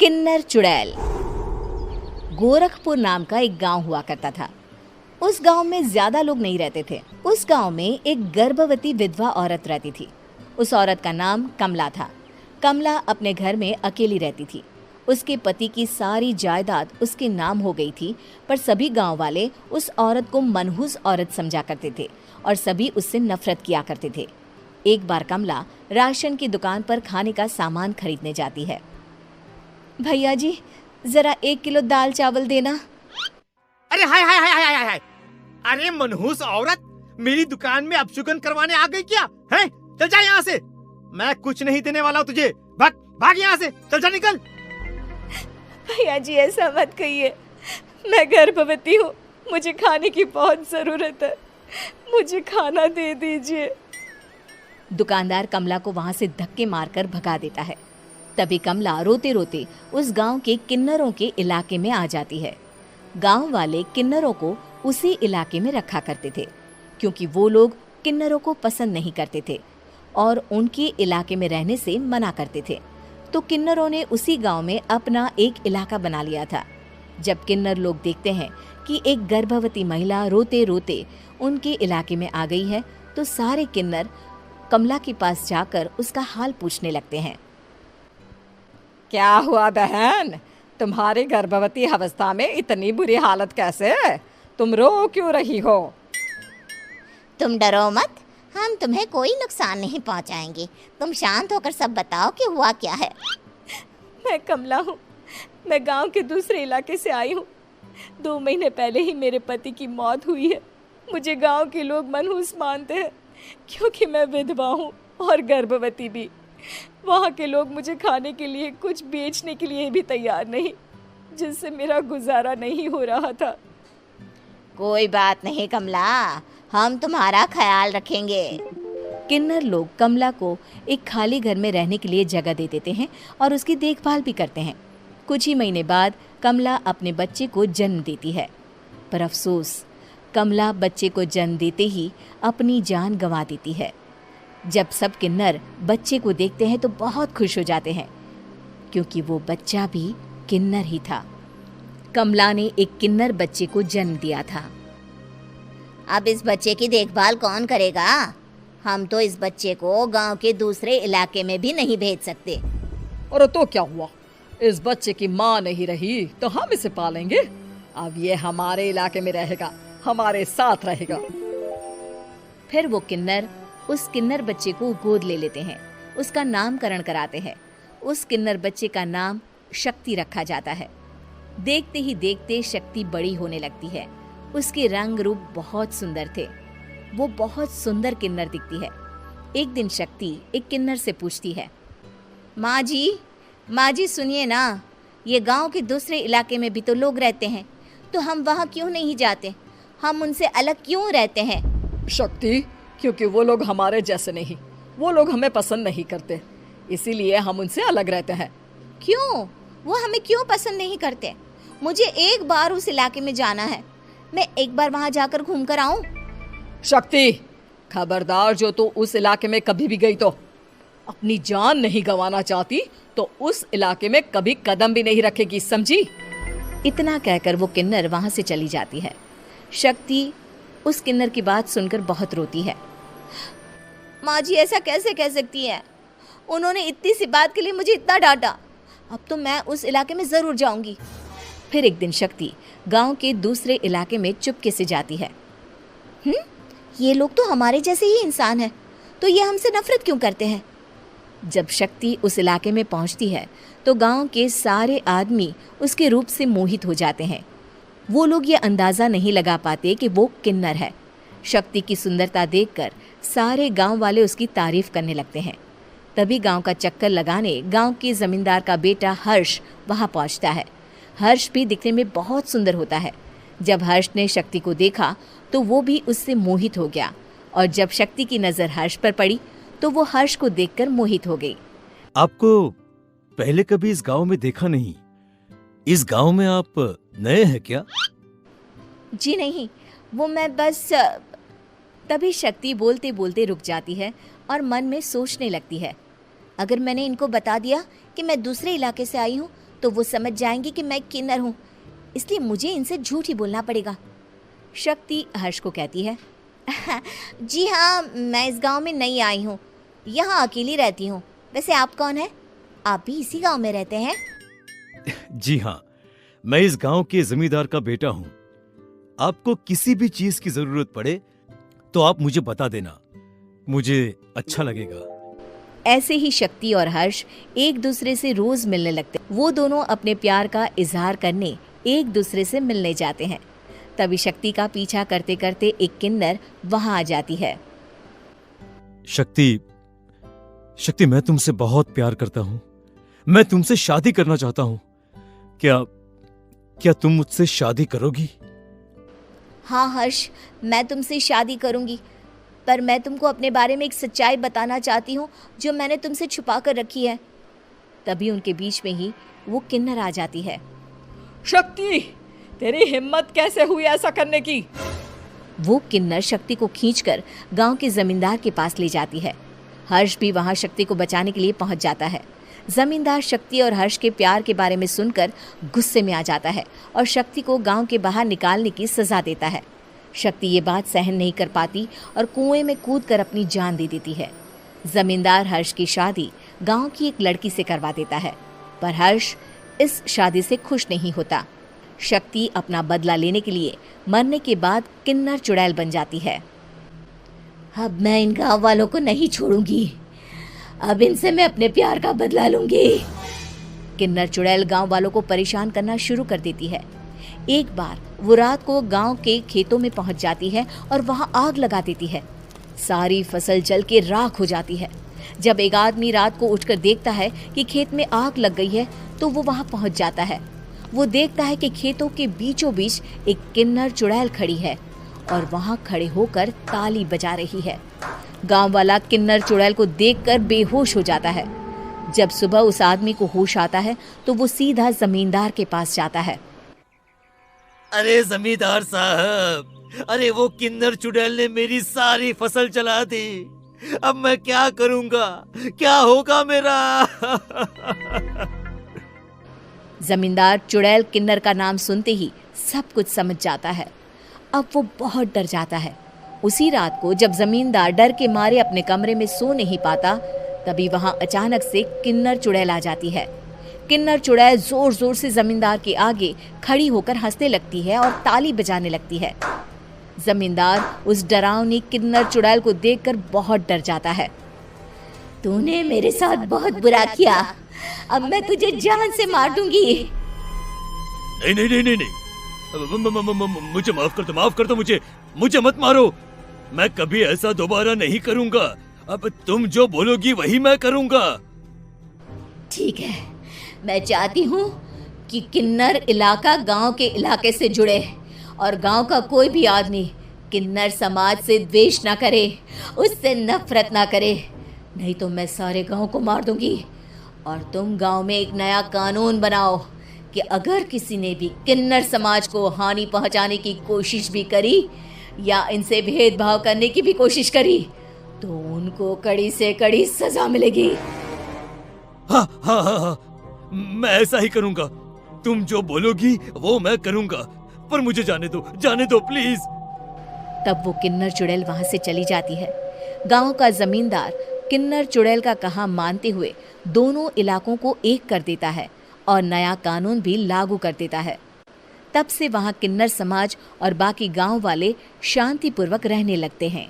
किन्नर चुड़ैल। गोरखपुर नाम का एक गांव हुआ करता था। उस गांव में ज्यादा लोग नहीं रहते थे। उस गांव में एक गर्भवती विधवा औरत रहती थी। उस औरत का नाम कमला था। कमला अपने घर में अकेली रहती थी। उसके पति की सारी जायदाद उसके नाम हो गई थी, पर सभी गांव वाले उस औरत को मनहूस औरत समझा करते थे और सभी उससे नफरत किया करते थे। एक बार कमला राशन की दुकान पर खाने का सामान खरीदने जाती है। भैया जी, जरा 1 किलो दाल चावल देना। अरे हाय हाय हाय हाय हाय हाय! अरे मनहूस औरत, मेरी दुकान में अपशुगन करवाने आ गई क्या? हैं? चल जा यहाँ से। मैं कुछ नहीं देने वाला हूँ तुझे। भाग भाग यहाँ से, चल जा, निकल। भैया जी, ऐसा मत कहिए। मैं गर्भवती हूँ, मुझे खाने की बहुत जरूरत है। मुझे खाना दे दीजिए। दुकानदार कमला को वहां से धक्के मारकर भगा देता है। तभी कमला रोते रोते उस गांव के किन्नरों के इलाके में आ जाती है। गांव वाले किन्नरों को उसी इलाके में रखा करते थे, क्योंकि वो लोग किन्नरों को पसंद नहीं करते थे और उनके इलाके में रहने से मना करते थे। तो किन्नरों ने उसी गांव में अपना एक इलाका बना लिया था। जब किन्नर लोग देखते हैं कि एक गर्भवती महिला रोते रोते उनके इलाके में आ गई है, तो सारे किन्नर कमला के पास जाकर उसका हाल पूछने लगते हैं। क्या हुआ बहन, तुम्हारी गर्भवती अवस्था में इतनी बुरी हालत कैसे है? तुम रो क्यों रही हो? तुम डरो मत, हम तुम्हें कोई नुकसान नहीं पहुंचाएंगे। तुम शांत होकर सब बताओ कि हुआ क्या है। मैं कमला हूँ। मैं गांव के दूसरे इलाके से आई हूँ। 2 महीने पहले ही मेरे पति की मौत हुई है। मुझे गांव के लोग मनहूस मानते हैं, क्योंकि मैं विधवा हूँ और गर्भवती भी। वहाँ के लोग मुझे खाने के लिए कुछ बेचने के लिए भी तैयार नहीं, जिससे मेरा गुजारा नहीं हो रहा था। कोई बात नहीं कमला, हम तुम्हारा ख्याल रखेंगे। किन्नर लोग कमला को एक खाली घर में रहने के लिए जगह दे देते हैं और उसकी देखभाल भी करते हैं। कुछ ही महीने बाद कमला अपने बच्चे को जन्म देती है, पर अफसोस, कमला बच्चे को जन्म देते ही अपनी जान गंवा देती है। जब सब किन्नर बच्चे को देखते हैं तो बहुत खुश हो जाते हैं, क्योंकि वो बच्चा भी किन्नर ही था। कमला ने एक किन्नर बच्चे को जन्म दिया था। अब इस बच्चे की देखभाल कौन करेगा? हम तो इस बच्चे को गांव के दूसरे इलाके में भी नहीं भेज सकते। और तो क्या हुआ, इस बच्चे की माँ नहीं रही तो हम इसे पालेंगे। अब ये हमारे इलाके में रहेगा, हमारे साथ रहेगा। फिर वो किन्नर उस किन्नर बच्चे को गोद ले लेते हैं, उसका नामकरण कराते हैं। उस किन्नर बच्चे का नाम शक्ति रखा जाता है। देखते ही देखते शक्ति बड़ी होने लगती है। उसके रंग रूप बहुत सुंदर थे। वो बहुत सुंदर किन्नर दिखती है। एक दिन शक्ति एक किन्नर से पूछती है, माँ जी सुनिए ना, ये गांव के दूसरे इलाके में भी तो लोग रहते हैं, तो हम वहाँ क्यों नहीं जाते? हम उनसे अलग क्यों रहते हैं? शक्ति, क्योंकि वो लोग हमारे जैसे नहीं, वो लोग हमें पसंद नहीं करते, इसीलिए हम उनसे अलग रहते हैं। क्यों? वो हमें क्यों पसंद नहीं करते? मुझे एक बार उस इलाके में जाना है। मैं एक बार वहाँ जाकर घूम कर आऊँ। शक्ति, खबरदार, जो तू उस इलाके में कभी भी गई तो अपनी जान नहीं गंवाना चाहती तो उस इलाके में कभी कदम भी नहीं रखेगी, समझी? इतना कहकर वो किन्नर वहाँ से चली जाती है। शक्ति उस किन्नर की बात सुनकर बहुत रोती है। माँ जी, ऐसा कैसे कह सकती हैं? उन्होंने इतनी सी बात के लिए मुझे इतना डांटा। अब तो मैं उस इलाके में ज़रूर जाऊंगी। फिर एक दिन शक्ति गांव के दूसरे इलाके में चुपके से जाती है। ये लोग तो हमारे जैसे ही इंसान हैं, तो ये हमसे नफरत क्यों करते हैं? जब शक्ति उस इलाके में पहुंचती है तो गांव के सारे आदमी उसके रूप से मोहित हो जाते हैं। वो लोग ये अंदाज़ा नहीं लगा पाते कि वो किन्नर है। शक्ति की सुंदरता देखकर सारे गांव वाले उसकी तारीफ करने लगते हैं। तभी गांव का चक्कर लगाने गांव के जमींदार का बेटा हर्ष वहां पहुंचता है। हर्ष भी दिखने में बहुत सुंदर होता है। जब हर्ष ने शक्ति को देखा तो वो भी उससे मोहित हो गया, और जब शक्ति की नज़र हर्ष पर पड़ी तो वो हर्ष को देखकर मोहित हो गई। आपको पहले कभी इस गांव में देखा नहीं। इस गांव में आप नए हैं क्या? जी नहीं, वो मैं बस। तभी शक्ति बोलते बोलते रुक जाती है और मन में सोचने लगती है, अगर मैंने इनको बता दिया कि मैं दूसरे इलाके से आई हूँ तो वो समझ जाएंगे कि मैं किन्नर हूँ, इसलिए मुझे इनसे झूठ ही बोलना पड़ेगा। शक्ति हर्ष को कहती है, जी हाँ, मैं इस गांव में नई आई हूँ, यहाँ अकेली रहती हूँ। वैसे आप कौन है? आप भी इसी गांव में रहते हैं? जी हाँ, मैं इस गांव के जमींदार का बेटा हूँ। आपको किसी भी चीज की जरूरत पड़े तो आप मुझे बता देना, मुझे अच्छा लगेगा। ऐसे ही शक्ति और हर्ष एक दूसरे से रोज मिलने लगते। वो दोनों अपने प्यार का इजहार करने एक दूसरे से मिलने जाते हैं। तभी शक्ति का पीछा करते करते एक किन्नर वहां आ जाती है। शक्ति, शक्ति, मैं तुमसे बहुत प्यार करता हूँ। मैं तुमसे शादी करना चाहता हूँ। क्या तुम मुझसे शादी करोगी? हाँ हर्ष, मैं तुमसे शादी करूँगी, पर मैं तुमको अपने बारे में एक सच्चाई बताना चाहती हूँ जो मैंने तुमसे छुपा कर रखी है। तभी उनके बीच में ही वो किन्नर आ जाती है। शक्ति, तेरी हिम्मत कैसे हुई ऐसा करने की? वो किन्नर शक्ति को खींचकर गांव के जमींदार के पास ले जाती है। हर्ष भी वहां शक्ति को बचाने के लिए पहुंच जाता है। जमींदार शक्ति और हर्ष के प्यार के बारे में सुनकर गुस्से में आ जाता है और शक्ति को गांव के बाहर निकालने की सजा देता है। शक्ति ये बात सहन नहीं कर पाती और कुएं में कूदकर अपनी जान दे देती है। जमींदार हर्ष की शादी गांव की एक लड़की से करवा देता है, पर हर्ष इस शादी से खुश नहीं होता। शक्ति अपना बदला लेने के लिए मरने के बाद किन्नर चुड़ैल बन जाती है। अब मैं इन गाँव वालों को नहीं छोड़ूंगी, अब इनसे मैं अपने प्यार का बदला लूंगी। किन्नर चुड़ैल गांव वालों को परेशान करना शुरू कर देती है। एक बार वो रात को गांव के खेतों में पहुंच जाती है और वहां आग लगा देती है। सारी फसल जल के राख हो जाती है। जब एक आदमी रात को उठकर देखता है कि खेत में आग लग गई है तो वो वहां पहुंच जाता है। वो देखता है कि खेतों के बीचों बीच एक किन्नर चुड़ैल खड़ी है और वहां खड़े होकर ताली बजा रही है। गांव वाला किन्नर चुड़ैल को देखकर बेहोश हो जाता है। जब सुबह उस आदमी को होश आता है तो वो सीधा जमींदार के पास जाता है। अरे जमींदार साहब, अरे वो किन्नर चुड़ैल ने मेरी सारी फसल जला दी। अब मैं क्या करूंगा? क्या होगा मेरा? जमींदार चुड़ैल किन्नर का नाम सुनते ही सब कुछ समझ जाता है। अब वो बहुत डर जाता है। उसी रात को जब जमींदार डर के मारे अपने कमरे में सो नहीं पाता, तभी वहां अचानक से किन्नर चुड़ैल आ जाती है। किन्नर चुड़ैल जोर जोर से जमींदार के आगे खड़ी होकर हंसने लगती है और ताली बजाने लगती है। जमींदार उस डरावनी किन्नर चुड़ैल को देखकर बहुत डर जाता है। तूने मेरे साथ बहुत बुरा किया, अब मैं तुझे जान से मार दूंगी। नहीं नहीं नहीं नहीं नहीं, मुझे माफ कर दो, मुझे मत मारो। मैं कभी ऐसा दोबारा नहीं करूंगा। अब तुम जो बोलोगी वही मैं करूंगा। ठीक है, मैं चाहती हूँ कि किन्नर इलाका गांव के इलाके से जुड़े और गांव का कोई भी आदमी किन्नर समाज से द्वेष ना करे, उससे नफरत ना करे, नहीं तो मैं सारे गांव को मार दूंगी। और तुम गांव में एक नया कानून बनाओ कि अगर किसी ने भी किन्नर समाज को हानि पहुंचाने की कोशिश भी करी या इनसे भेदभाव करने की भी कोशिश करी तो उनको कड़ी से कड़ी सजा मिलेगी। हाँ हाँ हाँ हाँ, मैं ऐसा ही करूंगा। तुम जो बोलोगी वो मैं करूंगा, पर मुझे जाने दो प्लीज। तब वो किन्नर चुड़ैल वहां से चली जाती है। गांव का जमींदार किन्नर चुड़ैल का कहा मानते हुए दोनों इलाकों को एक कर देता है और नया कानून भी लागू कर देता है। तब से वहां किन्नर समाज और बाकी गांव वाले शांतिपूर्वक रहने लगते हैं।